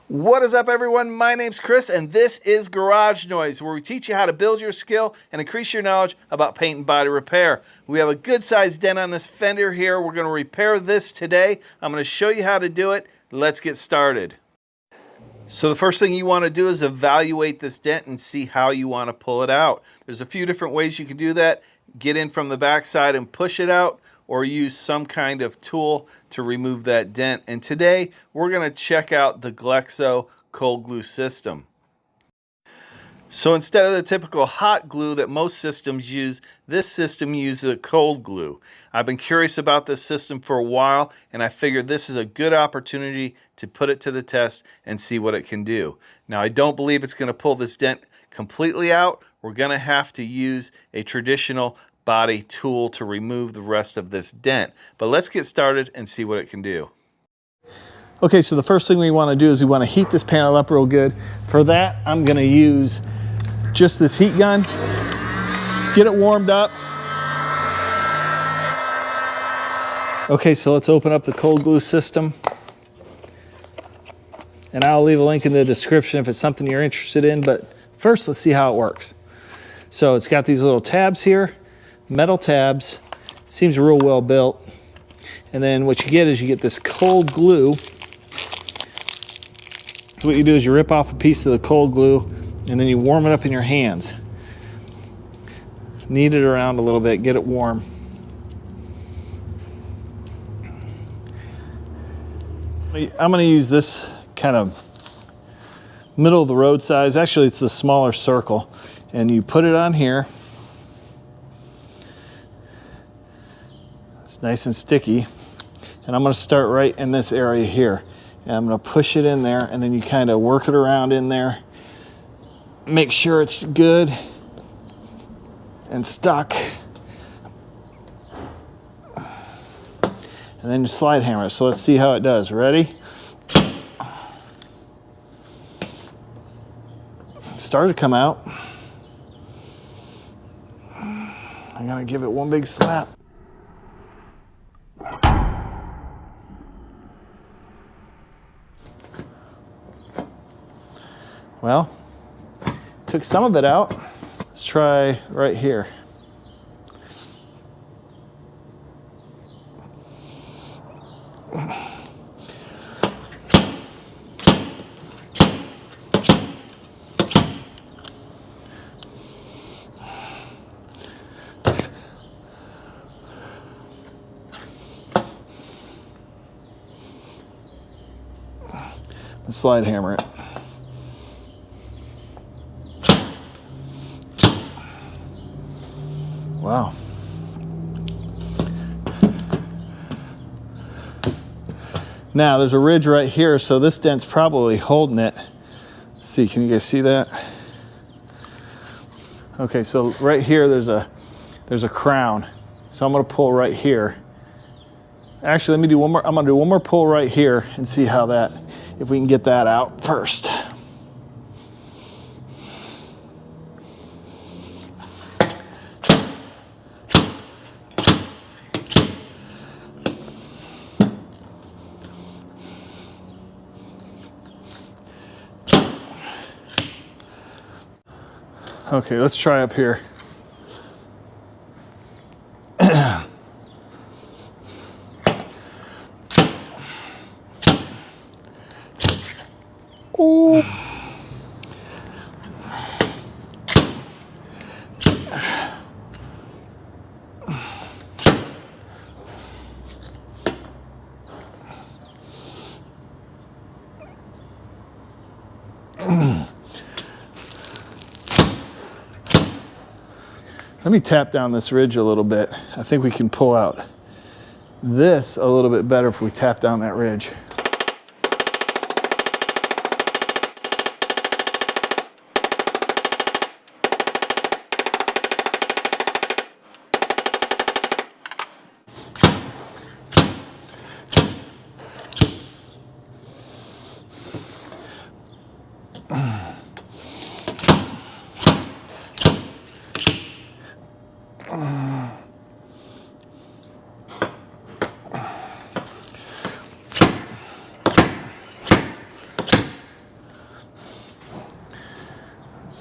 What is up, everyone? My name's Chris, and this is Garage Noise, where we teach you how to build your skill and increase your knowledge about paint and body repair. We have a good-sized dent on this fender here. We're going to repair this today. I'm going to show you how to do it. Let's get started. So the first thing you want to do is evaluate this dent and see how you want to pull it out. There's a few different ways you can do that. Get in from the backside and push it out, or use some kind of tool to remove that dent. And today we're going to check out the glexo cold glue system. So instead of the typical hot glue that most systems use, this system uses a cold glue. I've been curious about this system for a while, and I figured this is a good opportunity to put it to the test and see what it can do. Now, I don't believe it's going to pull this dent completely out. We're going to have to use a traditional body tool to remove the rest of this dent. But let's get started and see what it can do. Okay, so the first thing we want to do is we want to heat this panel up real good. For that, I'm going to use just this heat gun. Get it warmed up. Okay, so let's open up the cold glue system. And I'll leave a link in the description if it's something you're interested in, but first let's see how it works. So it's got these little tabs here, metal tabs. It seems real well built. And then what you get is you get this cold glue. So what you do is you rip off a piece of the cold glue and then you warm it up in your hands. Knead it around a little bit, get it warm. I'm going to use this kind of middle of the road size. Actually, it's a smaller circle. And you put it on here. It's nice and sticky. And I'm going to start right in this area here. And I'm going to push it in there, and then you kind of work it around in there. Make sure it's good and stuck. And then you slide hammer it. So let's see how it does. Ready? Started to come out. I'm gonna give it one big slap. Well, took some of it out. Let's try right here. Slide hammer it. Wow. Now there's a ridge right here, so this dent's probably holding it. Let's see, can you guys see that? Okay, so right here there's a crown. So I'm gonna pull right here. Actually, let me do one more. I'm gonna do one more pull right here and see how that, if we can get that out first. Okay, let's try up here. Oh. Let me tap down this ridge a little bit. I think we can pull out this a little bit better if we tap down that ridge.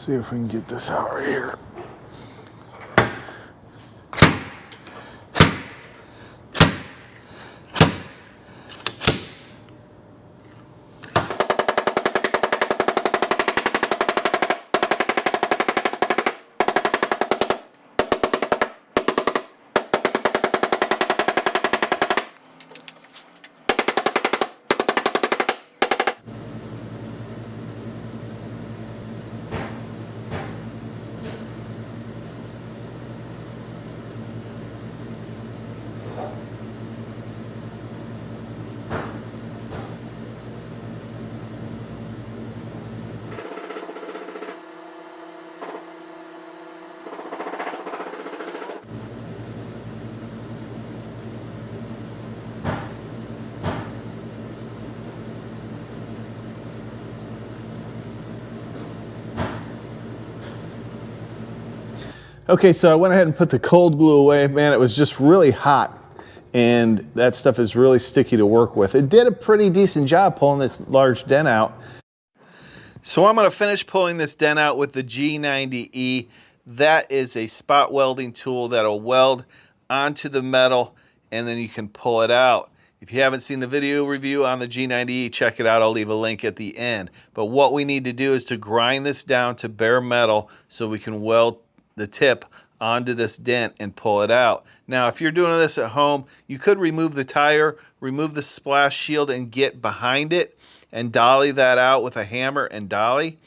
See if we can get this out right here. Okay, so I went ahead and put the cold glue away. Man, it was just really hot, and that stuff is really sticky to work with. It did a pretty decent job pulling this large dent out. So I'm going to finish pulling this dent out with the G90E. That is a spot welding tool that'll weld onto the metal, and then you can pull it out. If you haven't seen the video review on the G90E, check it out. I'll leave a link at the end. But what we need to do is to grind this down to bare metal so we can weld the tip onto this dent and pull it out. Now, if you're doing this at home, you could remove the tire, remove the splash shield, and get behind it and dolly that out with a hammer and dolly.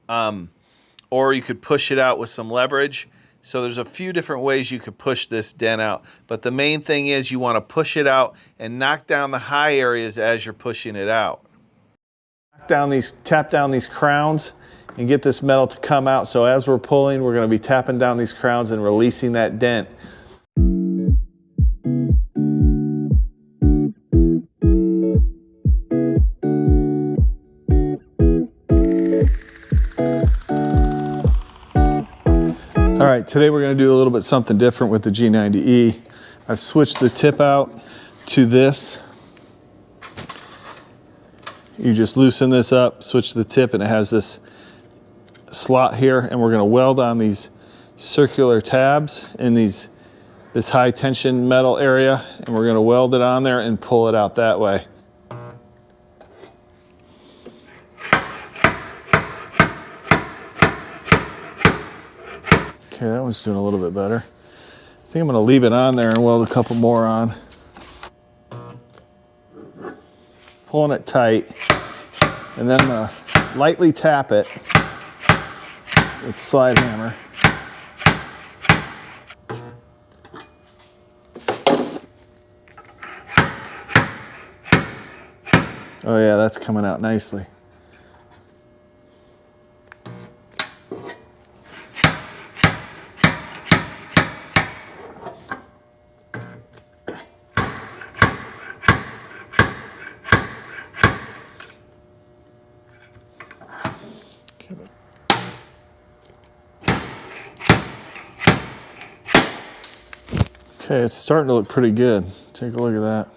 Or you could push it out with some leverage. So there's a few different ways you could push this dent out. But the main thing is you want to push it out and knock down the high areas as you're pushing it out. Tap down these crowns and get this metal to come out. So as we're pulling, we're going to be tapping down these crowns and releasing that dent. All right, today we're going to do a little bit something different with the G90E. I've switched the tip out to this. You just loosen this up, switch the tip, and it has this slot here, and we're going to weld on these circular tabs in this high tension metal area, and we're going to weld it on there and pull it out that way. Okay, that one's doing a little bit better. I think I'm going to leave it on there and weld a couple more on. Pulling it tight, and then I'm going to lightly tap it with slide hammer. Oh yeah, that's coming out nicely. Okay, it's starting to look pretty good. Take a look at that.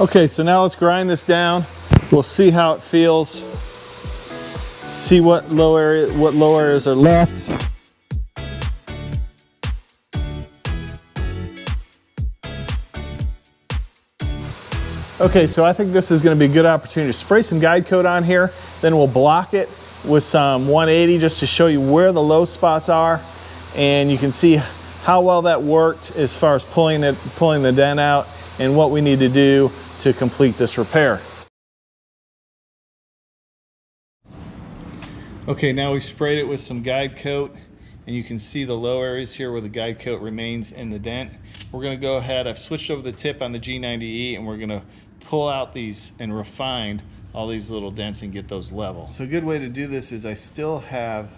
Okay, so now let's grind this down. We'll see how it feels. See what low areas are left. Okay, so I think this is going to be a good opportunity to spray some guide coat on here. Then we'll block it with some 180 just to show you where the low spots are, and you can see how well that worked as far as pulling the dent out and what we need to do to complete this repair. Okay, now we sprayed it with some guide coat, and you can see the low areas here where the guide coat remains in the dent. We're going to go ahead, I've switched over the tip on the G90E, and we're going to pull out these and refine all these little dents and get those level. So a good way to do this is I still have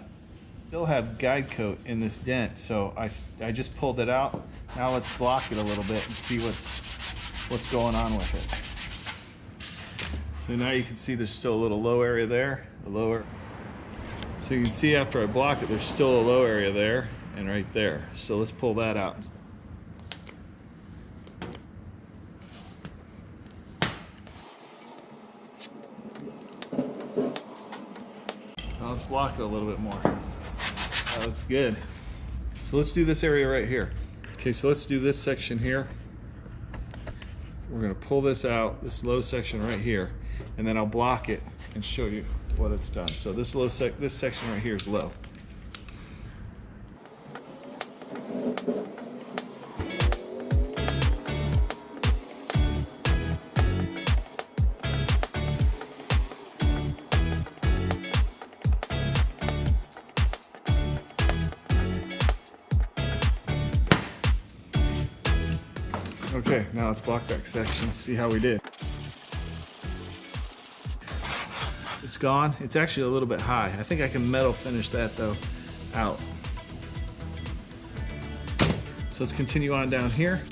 guide coat in this dent, so I just pulled it out. Now let's block it a little bit and see what's going on with it. So now you can see there's still a little low area there, so you can see after I block it there's still a low area there and right there. So let's pull that out. Now let's block it a little bit more. That looks good. So let's do this area right here. Okay, so let's do this section here. We're going to pull this out, this low section right here, and then I'll block it and show you what it's done. So this section right here is low. Okay, now let's block that section, see how we did. It's gone. It's actually a little bit high. I think I can metal finish that though out. So let's continue on down here.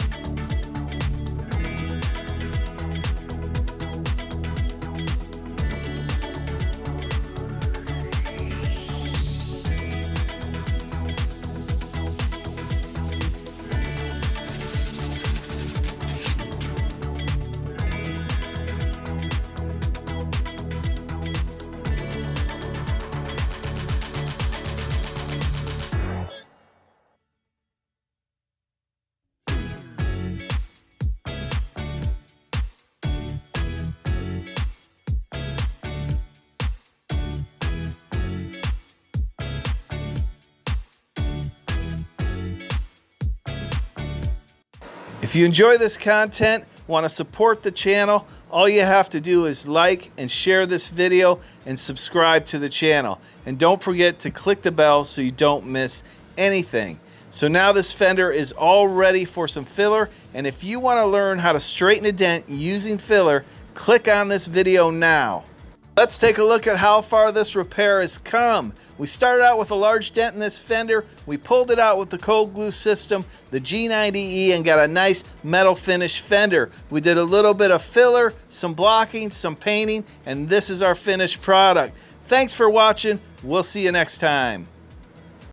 If you enjoy this content, want to support the channel, all you have to do is like and share this video and subscribe to the channel. And don't forget to click the bell so you don't miss anything. So now this fender is all ready for some filler, and if you want to learn how to straighten a dent using filler, click on this video now. Let's take a look at how far this repair has come. We started out with a large dent in this fender. We pulled it out with the cold glue system, the G90E, and got a nice metal finish fender. We did a little bit of filler, some blocking, some painting, and this is our finished product. Thanks for watching. We'll see you next time.